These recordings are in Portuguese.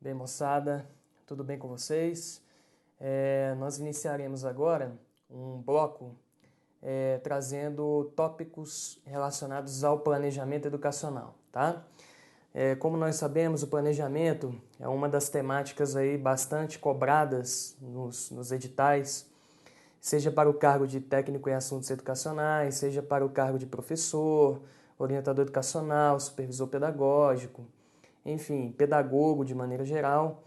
Bem, moçada, tudo bem com vocês? Nós iniciaremos agora um bloco trazendo tópicos relacionados ao planejamento educacional, tá? Como nós sabemos, o planejamento é uma das temáticas aí bastante cobradas nos editais, seja para o cargo de técnico em assuntos educacionais, seja para o cargo de professor, orientador educacional, supervisor pedagógico, enfim, pedagogo de maneira geral.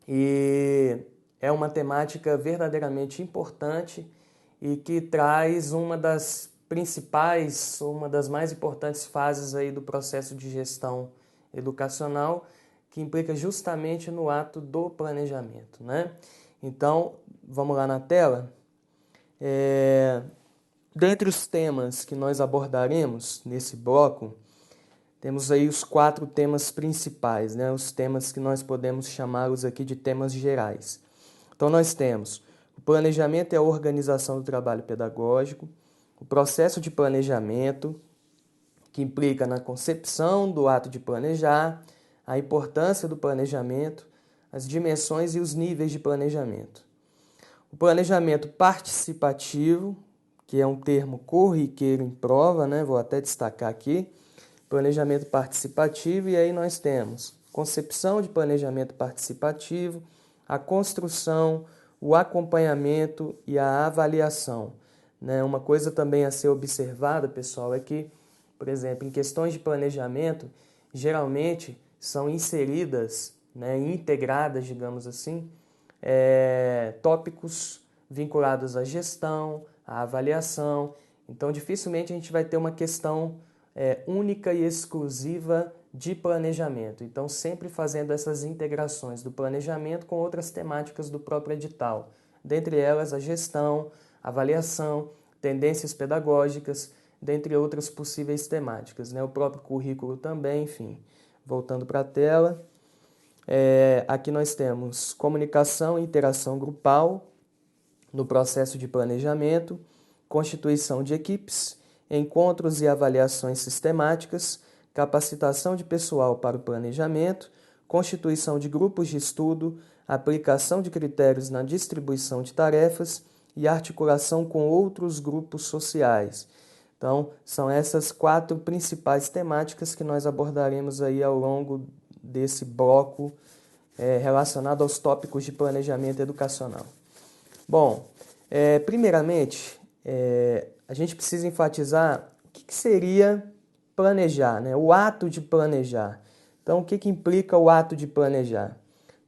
E é uma temática verdadeiramente importante e que traz uma das principais, uma das mais importantes fases aí do processo de gestão educacional, que implica justamente no ato do planejamento, né? Então, vamos lá na tela. Dentre os temas que nós abordaremos nesse bloco, temos aí os 4 temas principais, né? Os temas que nós podemos chamá-los aqui de temas gerais. Então, nós temos o planejamento e a organização do trabalho pedagógico, o processo de planejamento, que implica na concepção do ato de planejar, a importância do planejamento, as dimensões e os níveis de planejamento. O planejamento participativo, que é um termo corriqueiro em prova, né? Vou até destacar aqui. Planejamento participativo, e aí nós temos concepção de planejamento participativo, a construção, o acompanhamento e a avaliação, né? Uma coisa também a ser observada, pessoal, é que, por exemplo, em questões de planejamento, geralmente são inseridas, né, integradas, digamos assim, tópicos vinculados à gestão, à avaliação. Então, dificilmente a gente vai ter uma questão única e exclusiva de planejamento. Então, sempre fazendo essas integrações do planejamento com outras temáticas do próprio edital. Dentre elas, a gestão, avaliação, tendências pedagógicas, dentre outras possíveis temáticas, né? O próprio currículo também, enfim. Voltando para a tela. Aqui nós temos comunicação e interação grupal no processo de planejamento, constituição de equipes, encontros e avaliações sistemáticas, capacitação de pessoal para o planejamento, constituição de grupos de estudo, aplicação de critérios na distribuição de tarefas e articulação com outros grupos sociais. Então, são essas 4 principais temáticas que nós abordaremos aí ao longo desse bloco relacionado aos tópicos de planejamento educacional. Bom, primeiramente, a gente precisa enfatizar o que seria planejar, né? O ato de planejar. Então, o que implica o ato de planejar?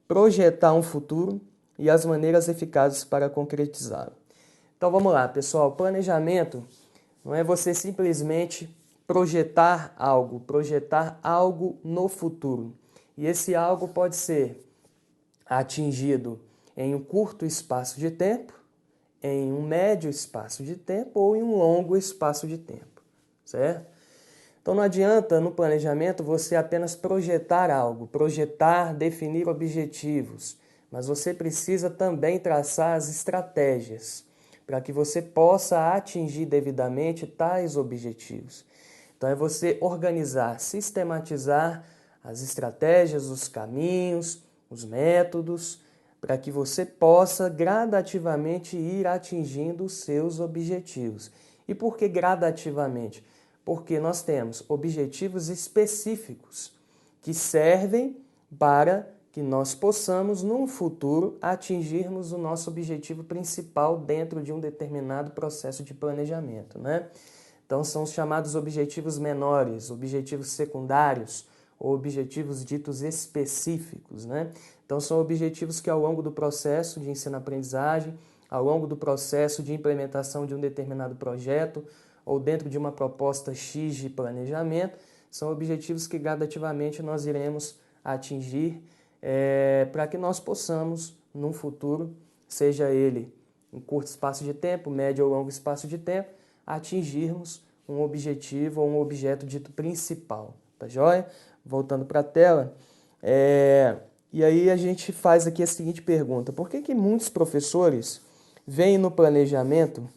Projetar um futuro e as maneiras eficazes para concretizá-lo. Então, vamos lá, pessoal. Planejamento não é você simplesmente projetar algo no futuro. E esse algo pode ser atingido em um curto espaço de tempo, em um médio espaço de tempo ou em um longo espaço de tempo, certo? Então não adianta no planejamento você apenas projetar algo, definir objetivos, mas você precisa também traçar as estratégias para que você possa atingir devidamente tais objetivos. Então é você organizar, sistematizar as estratégias, os caminhos, os métodos, para que você possa gradativamente ir atingindo os seus objetivos. E por que gradativamente? Porque nós temos objetivos específicos que servem para que nós possamos, num futuro, atingirmos o nosso objetivo principal dentro de um determinado processo de planejamento, né? Então, são os chamados objetivos menores, objetivos secundários, ou objetivos ditos específicos, né? Então, são objetivos que ao longo do processo de ensino-aprendizagem, ao longo do processo de implementação de um determinado projeto ou dentro de uma proposta X de planejamento, são objetivos que gradativamente nós iremos atingir para que nós possamos, num futuro, seja ele em curto espaço de tempo, médio ou longo espaço de tempo, atingirmos um objetivo ou um objeto dito principal, tá joia? Voltando para a tela, e aí a gente faz aqui a seguinte pergunta: por que muitos professores veem no planejamento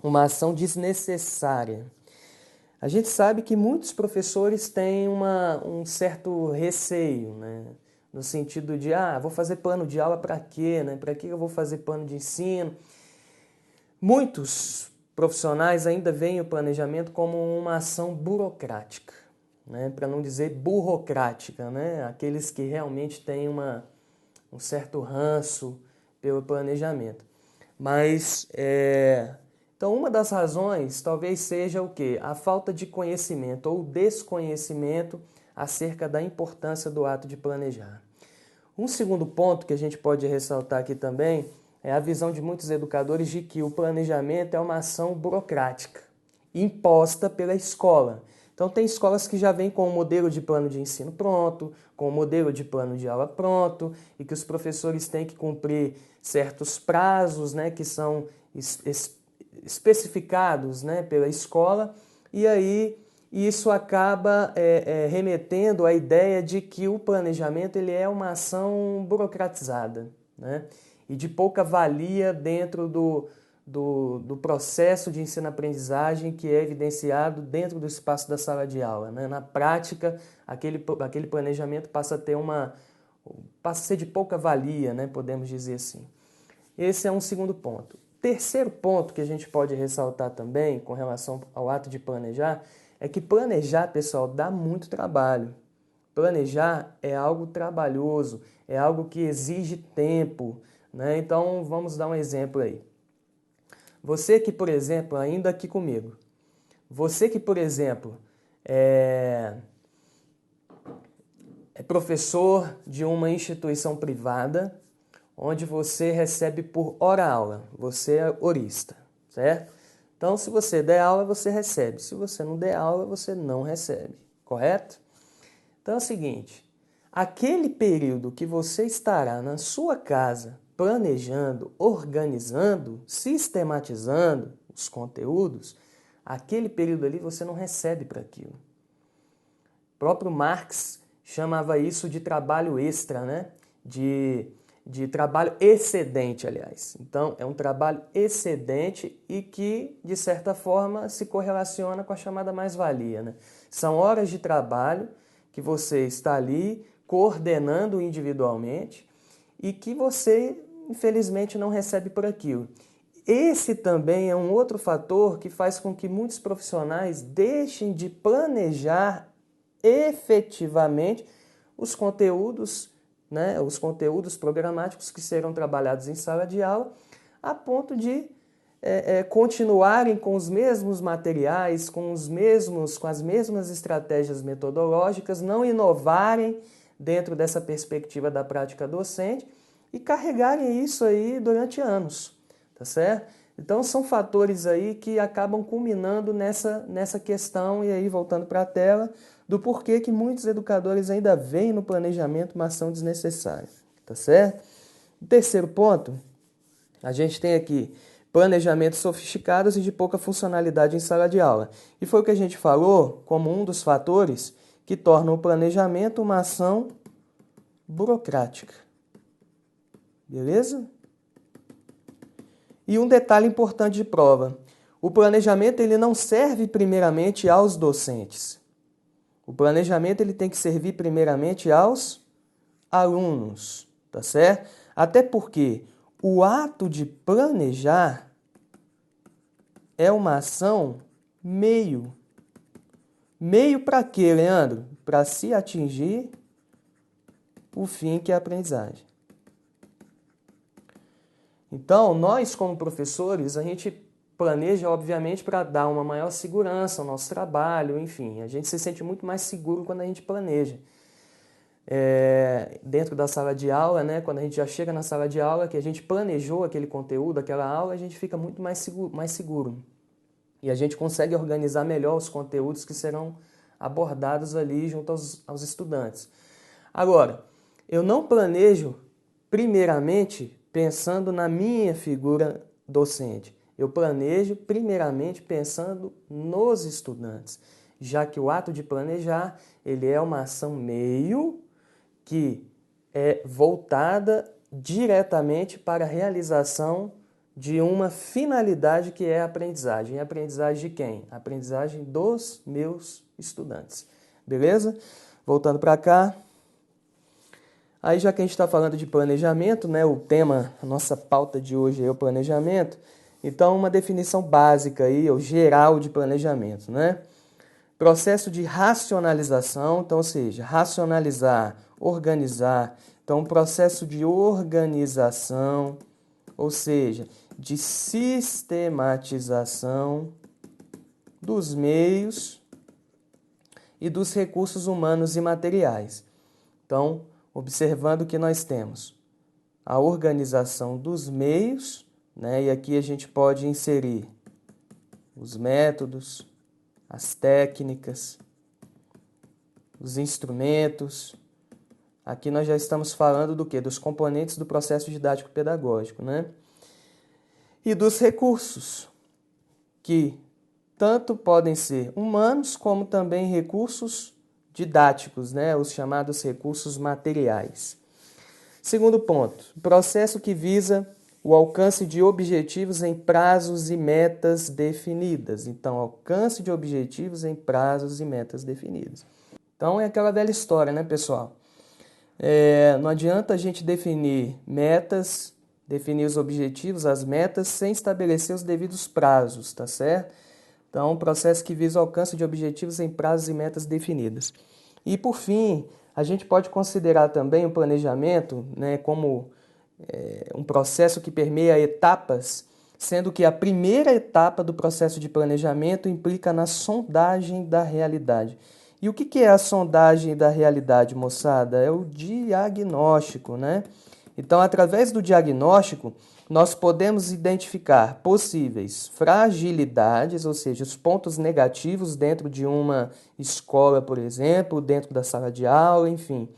uma ação desnecessária? A gente sabe que muitos professores têm um certo receio, né? no sentido de, vou fazer plano de aula para quê, né? Para que eu vou fazer plano de ensino? Muitos profissionais ainda veem o planejamento como uma ação burocrática, né? Para não dizer burocrática, né? Aqueles que realmente têm um certo ranço pelo planejamento. Mas, então, uma das razões talvez seja o quê? A falta de conhecimento ou desconhecimento acerca da importância do ato de planejar. Um segundo ponto que a gente pode ressaltar aqui também é a visão de muitos educadores de que o planejamento é uma ação burocrática, imposta pela escola. Então, tem escolas que já vêm com o modelo de plano de ensino pronto, com o modelo de plano de aula pronto, e que os professores têm que cumprir certos prazos, né, que são especificados, né, pela escola, e aí isso acaba remetendo à ideia de que o planejamento ele é uma ação burocratizada, né, e de pouca valia dentro do processo de ensino-aprendizagem que é evidenciado dentro do espaço da sala de aula, né? Na prática, aquele planejamento passa a ser de pouca valia, né? Podemos dizer assim. Esse é um segundo ponto. Terceiro ponto que a gente pode ressaltar também com relação ao ato de planejar é que planejar, pessoal, dá muito trabalho. Planejar é algo trabalhoso, é algo que exige tempo, né? Então, vamos dar um exemplo aí. Você que, por exemplo, ainda aqui comigo, você que, por exemplo, é professor de uma instituição privada, onde você recebe por hora aula, você é horista, certo? Então, se você der aula, você recebe. Se você não der aula, você não recebe, correto? Então é o seguinte, aquele período que você estará na sua casa planejando, organizando, sistematizando os conteúdos, aquele período ali você não recebe para aquilo. O próprio Marx chamava isso de trabalho extra, né? De trabalho excedente, aliás. Então, é um trabalho excedente e que, de certa forma, se correlaciona com a chamada mais-valia, né? São horas de trabalho que você está ali coordenando individualmente e que você, infelizmente, não recebe por aquilo. Esse também é um outro fator que faz com que muitos profissionais deixem de planejar efetivamente os conteúdos, né, os conteúdos programáticos que serão trabalhados em sala de aula, a ponto de continuarem com os mesmos materiais, com as mesmas estratégias metodológicas, não inovarem dentro dessa perspectiva da prática docente e carregarem isso aí durante anos, tá certo? Então são fatores aí que acabam culminando nessa questão, e aí voltando para a tela, do porquê que muitos educadores ainda veem no planejamento uma ação desnecessária, tá certo? O terceiro ponto, a gente tem aqui planejamentos sofisticados e de pouca funcionalidade em sala de aula. E foi o que a gente falou como um dos fatores que tornam o planejamento uma ação burocrática. Beleza? E um detalhe importante de prova. O planejamento ele não serve primeiramente aos docentes. O planejamento ele tem que servir primeiramente aos alunos, tá certo? Até porque o ato de planejar é uma ação meio. Meio para quê, Leandro? Para se atingir o fim que é a aprendizagem. Então, nós como professores, a gente planeja, obviamente, para dar uma maior segurança ao nosso trabalho, enfim. A gente se sente muito mais seguro quando a gente planeja. Dentro da sala de aula, né, quando a gente já chega na sala de aula, que a gente planejou aquele conteúdo, aquela aula, a gente fica muito mais seguro. E a gente consegue organizar melhor os conteúdos que serão abordados ali junto aos estudantes. Agora, eu não planejo primeiramente pensando na minha figura docente. Eu planejo primeiramente pensando nos estudantes, já que o ato de planejar ele é uma ação meio que é voltada diretamente para a realização de uma finalidade que é a aprendizagem. E a aprendizagem de quem? A aprendizagem dos meus estudantes. Beleza? Voltando para cá. Aí, já que a gente está falando de planejamento, né, o tema, a nossa pauta de hoje é o planejamento, então uma definição básica aí, ou geral de planejamento, né? Processo de racionalização, então, ou seja, racionalizar, organizar, então, um processo de organização, ou seja, de sistematização dos meios e dos recursos humanos e materiais. Então, observando que nós temos a organização dos meios, né? E aqui a gente pode inserir os métodos, as técnicas, os instrumentos. Aqui nós já estamos falando do quê? Dos componentes do processo didático-pedagógico, né? E dos recursos, que tanto podem ser humanos como também recursos didáticos, né? Os chamados recursos materiais. Segundo ponto, processo que visa o alcance de objetivos em prazos e metas definidas. Então, alcance de objetivos em prazos e metas definidas. Então, é aquela velha história, né, pessoal? Não adianta a gente definir metas, definir os objetivos, as metas, sem estabelecer os devidos prazos, tá certo? Então, um processo que visa o alcance de objetivos em prazos e metas definidas. E, por fim, a gente pode considerar também o planejamento, né, como um processo que permeia etapas, sendo que a primeira etapa do processo de planejamento implica na sondagem da realidade. E o que é a sondagem da realidade, moçada? É o diagnóstico, né? Então, através do diagnóstico, nós podemos identificar possíveis fragilidades, ou seja, os pontos negativos dentro de uma escola, por exemplo, dentro da sala de aula, enfim.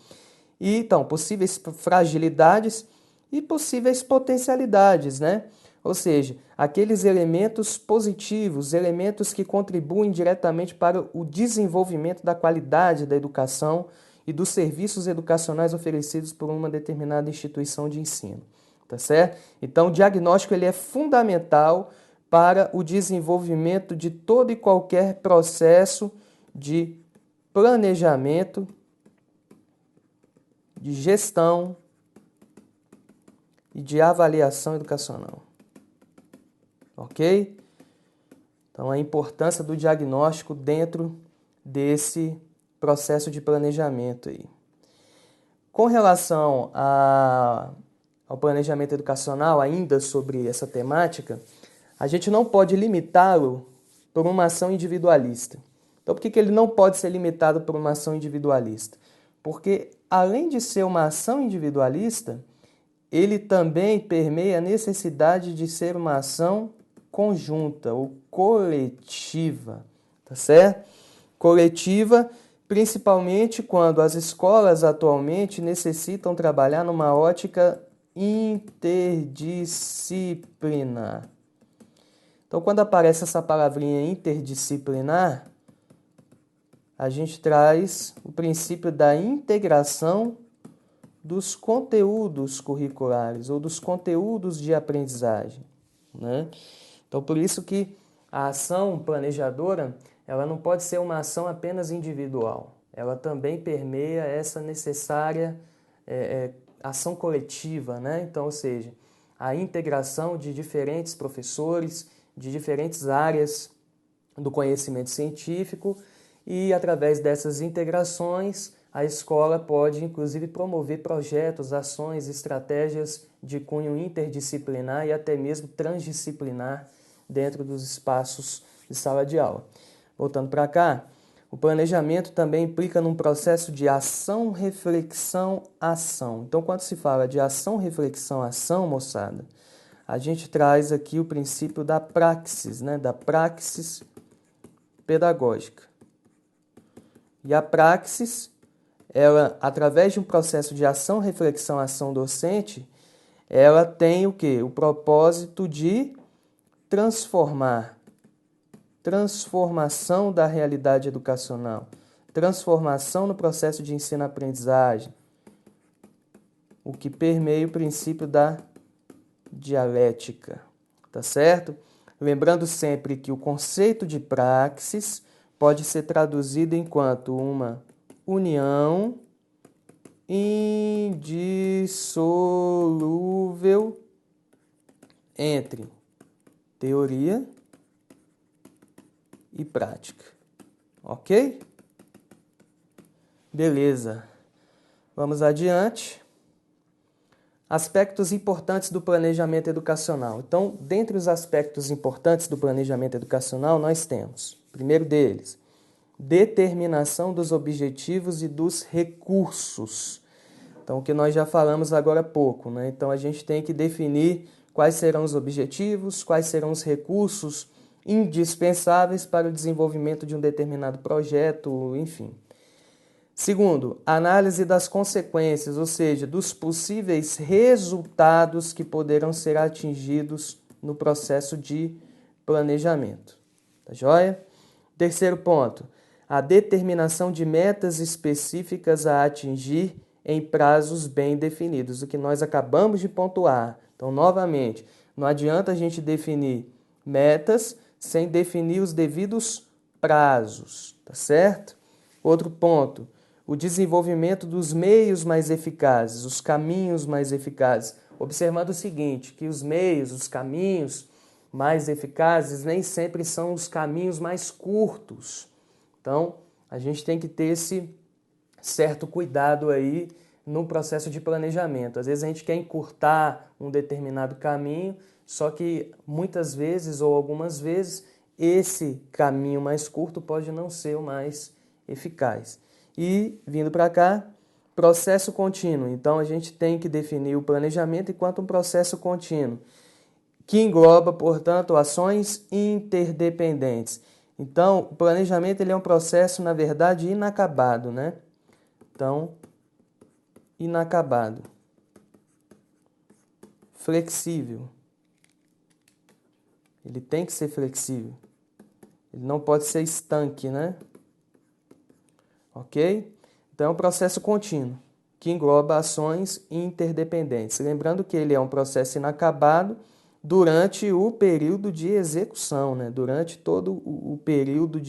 E, então, possíveis fragilidades e possíveis potencialidades, né? Ou seja, aqueles elementos positivos, elementos que contribuem diretamente para o desenvolvimento da qualidade da educação e dos serviços educacionais oferecidos por uma determinada instituição de ensino, tá certo? Então, o diagnóstico ele é fundamental para o desenvolvimento de todo e qualquer processo de planejamento, de gestão e de avaliação educacional. Ok? Então, a importância do diagnóstico dentro desse processo de planejamento aí. Com relação ao planejamento educacional, ainda sobre essa temática, a gente não pode limitá-lo por uma ação individualista. Então, por que ele não pode ser limitado por uma ação individualista? Porque, além de ser uma ação individualista, ele também permeia a necessidade de ser uma ação conjunta ou coletiva, tá certo? Coletiva, principalmente quando as escolas atualmente necessitam trabalhar numa ótica interdisciplinar. Então, quando aparece essa palavrinha interdisciplinar, a gente traz o princípio da integração dos conteúdos curriculares ou dos conteúdos de aprendizagem, né? Então, por isso que a ação planejadora, ela não pode ser uma ação apenas individual. Ela também permeia essa necessária ação coletiva, né? Então, ou seja, a integração de diferentes professores, de diferentes áreas do conhecimento científico e, através dessas integrações, a escola pode, inclusive, promover projetos, ações, estratégias de cunho interdisciplinar e até mesmo transdisciplinar dentro dos espaços de sala de aula. Voltando para cá, o planejamento também implica num processo de ação, reflexão, ação. Então, quando se fala de ação, reflexão, ação, moçada, a gente traz aqui o princípio da praxis, né? Da praxis pedagógica. E a praxis, ela, através de um processo de ação, reflexão, ação docente, ela tem o quê? O propósito de transformação da realidade educacional, transformação no processo de ensino-aprendizagem, o que permeia o princípio da dialética, tá certo? Lembrando sempre que o conceito de praxis pode ser traduzido enquanto uma união indissolúvel entre teoria e prática. Ok? Beleza. Vamos adiante. Aspectos importantes do planejamento educacional. Então, dentre os aspectos importantes do planejamento educacional, nós temos, primeiro deles, determinação dos objetivos e dos recursos. Então, o que nós já falamos agora há pouco, né? Então, a gente tem que definir quais serão os objetivos, quais serão os recursos indispensáveis para o desenvolvimento de um determinado projeto, enfim. Segundo, análise das consequências, ou seja, dos possíveis resultados que poderão ser atingidos no processo de planejamento. Tá joia? Terceiro ponto, a determinação de metas específicas a atingir em prazos bem definidos, o que nós acabamos de pontuar. Então, novamente, não adianta a gente definir metas sem definir os devidos prazos, tá certo? Outro ponto, o desenvolvimento dos meios mais eficazes, os caminhos mais eficazes. Observando o seguinte, que os meios, os caminhos mais eficazes nem sempre são os caminhos mais curtos. Então, a gente tem que ter esse certo cuidado aí no processo de planejamento. Às vezes a gente quer encurtar um determinado caminho, só que muitas vezes ou algumas vezes esse caminho mais curto pode não ser o mais eficaz. E, vindo para cá, processo contínuo. Então, a gente tem que definir o planejamento enquanto um processo contínuo, que engloba, portanto, ações interdependentes. Então, o planejamento ele é um processo, na verdade, inacabado, né? Então, inacabado. Flexível. Ele tem que ser flexível. Ele não pode ser estanque, né? Ok? Então, é um processo contínuo, que engloba ações interdependentes. Lembrando que ele é um processo inacabado durante o período de execução, né? Durante todo o período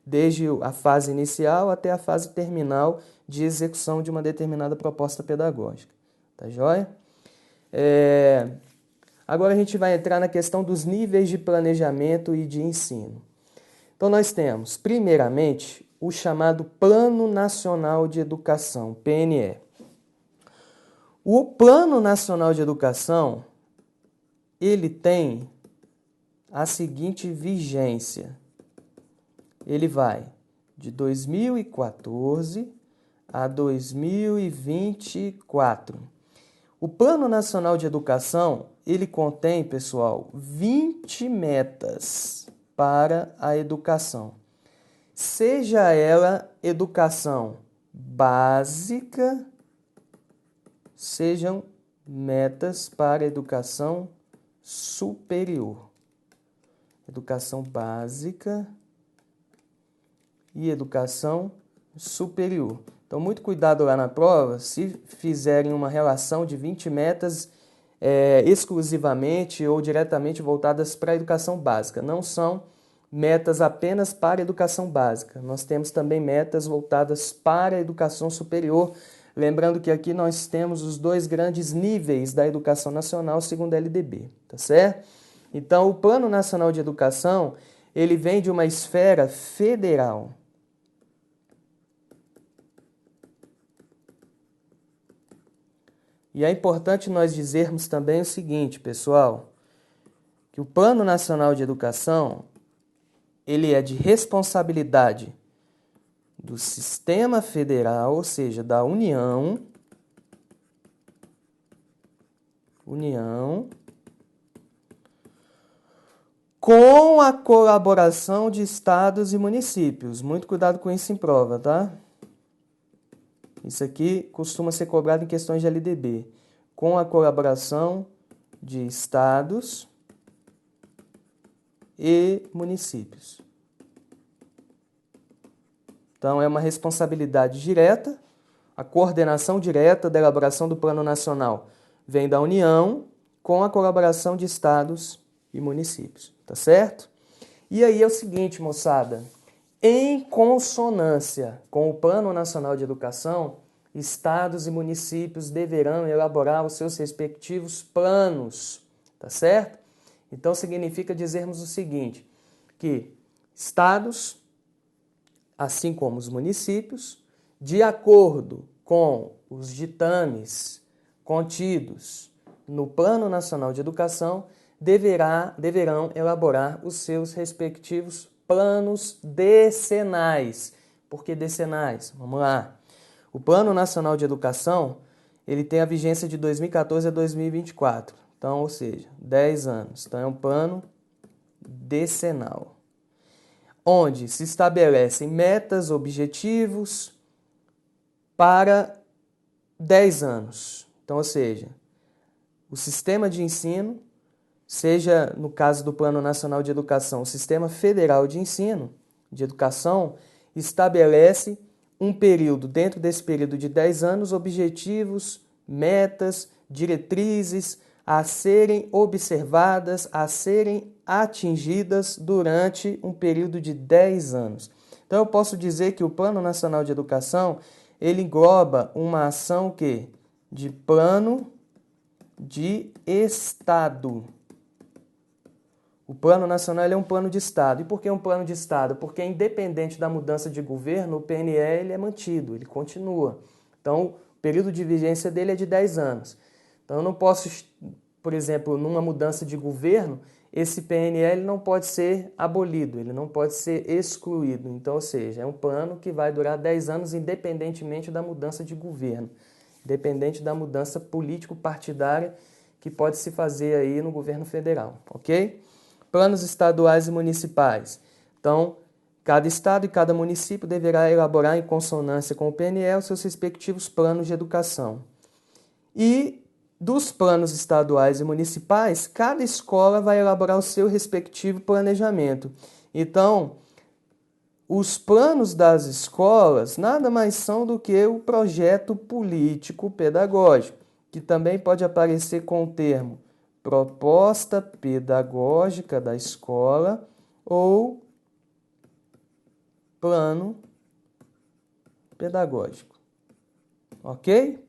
desde a fase inicial até a fase terminal de execução de uma determinada proposta pedagógica. Tá joia? Agora a gente vai entrar na questão dos níveis de planejamento e de ensino. Então, nós temos, primeiramente, o chamado Plano Nacional de Educação, PNE. O Plano Nacional de Educação, ele tem a seguinte vigência. Ele vai de 2014 a 2024. O Plano Nacional de Educação, ele contém, pessoal, 20 metas para a educação. Seja ela educação básica, sejam metas para educação superior. Educação básica e educação superior. Então, muito cuidado lá na prova, se fizerem uma relação de 20 metas exclusivamente ou diretamente voltadas para a educação básica. Não são metas apenas para a educação básica. Nós temos também metas voltadas para a educação superior. Lembrando que aqui nós temos os dois grandes níveis da educação nacional segundo a LDB, tá certo? Então, o Plano Nacional de Educação, ele vem de uma esfera federal. E é importante nós dizermos também o seguinte, pessoal, que o Plano Nacional de Educação, ele é de responsabilidade do sistema federal, ou seja, da União, com a colaboração de estados e municípios. Muito cuidado com isso em prova, tá? Isso aqui costuma ser cobrado em questões de LDB. Com a colaboração de estados e municípios. Então, é uma responsabilidade direta. A coordenação direta da elaboração do Plano Nacional vem da União, com a colaboração de estados e municípios. Tá certo? E aí é o seguinte, moçada. Em consonância com o Plano Nacional de Educação, estados e municípios deverão elaborar os seus respectivos planos, tá certo? Então significa dizermos o seguinte, que estados, assim como os municípios, de acordo com os ditames contidos no Plano Nacional de Educação, deverão elaborar os seus respectivos planos decenais. Por que decenais? Vamos lá. O Plano Nacional de Educação, ele tem a vigência de 2014 a 2024. Então, ou seja, 10 anos. Então, é um plano decenal, onde se estabelecem metas, objetivos para 10 anos. Então, ou seja, o sistema de ensino, seja no caso do Plano Nacional de Educação, o Sistema Federal de Ensino, de Educação, estabelece um período, dentro desse período de 10 anos, objetivos, metas, diretrizes a serem observadas, a serem atingidas durante um período de 10 anos. Então, eu posso dizer que o Plano Nacional de Educação, ele engloba uma ação que? De plano de Estado. O Plano Nacional é um plano de Estado. E por que um plano de Estado? Porque, independente da mudança de governo, o PNE ele é mantido, ele continua. Então, o período de vigência dele é de 10 anos. Então, eu não posso, por exemplo, numa mudança de governo, esse PNE ele não pode ser abolido, ele não pode ser excluído. Então, ou seja, é um plano que vai durar 10 anos, independentemente da mudança de governo, independente da mudança político-partidária que pode se fazer aí no governo federal, ok? Planos estaduais e municipais. Então, cada estado e cada município deverá elaborar em consonância com o PNE os seus respectivos planos de educação. E dos planos estaduais e municipais, cada escola vai elaborar o seu respectivo planejamento. Então, os planos das escolas nada mais são do que o projeto político-pedagógico, que também pode aparecer com o termo proposta pedagógica da escola ou plano pedagógico. Ok?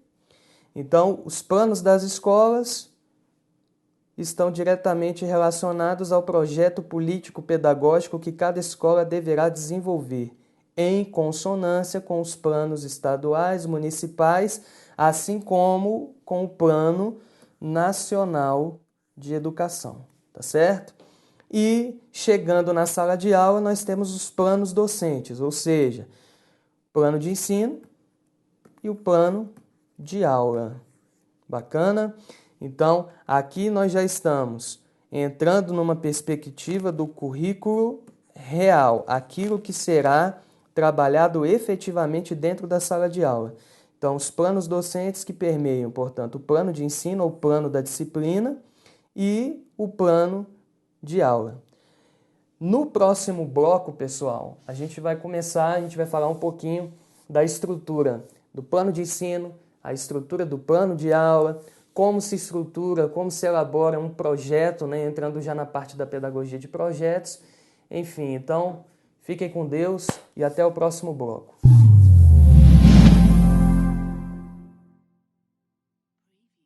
Então, os planos das escolas estão diretamente relacionados ao projeto político-pedagógico que cada escola deverá desenvolver, em consonância com os planos estaduais, municipais, assim como com o Plano Nacional de Educação, tá certo? E, chegando na sala de aula, nós temos os planos docentes, ou seja, plano de ensino e o plano de aula. Bacana? Então, aqui nós já estamos entrando numa perspectiva do currículo real, aquilo que será trabalhado efetivamente dentro da sala de aula. Então, os planos docentes que permeiam, portanto, o plano de ensino ou plano da disciplina e o plano de aula. No próximo bloco, pessoal, a gente vai falar um pouquinho da estrutura do plano de ensino, a estrutura do plano de aula, como se estrutura, como se elabora um projeto, né, entrando já na parte da pedagogia de projetos. Enfim, então, fiquem com Deus e até o próximo bloco.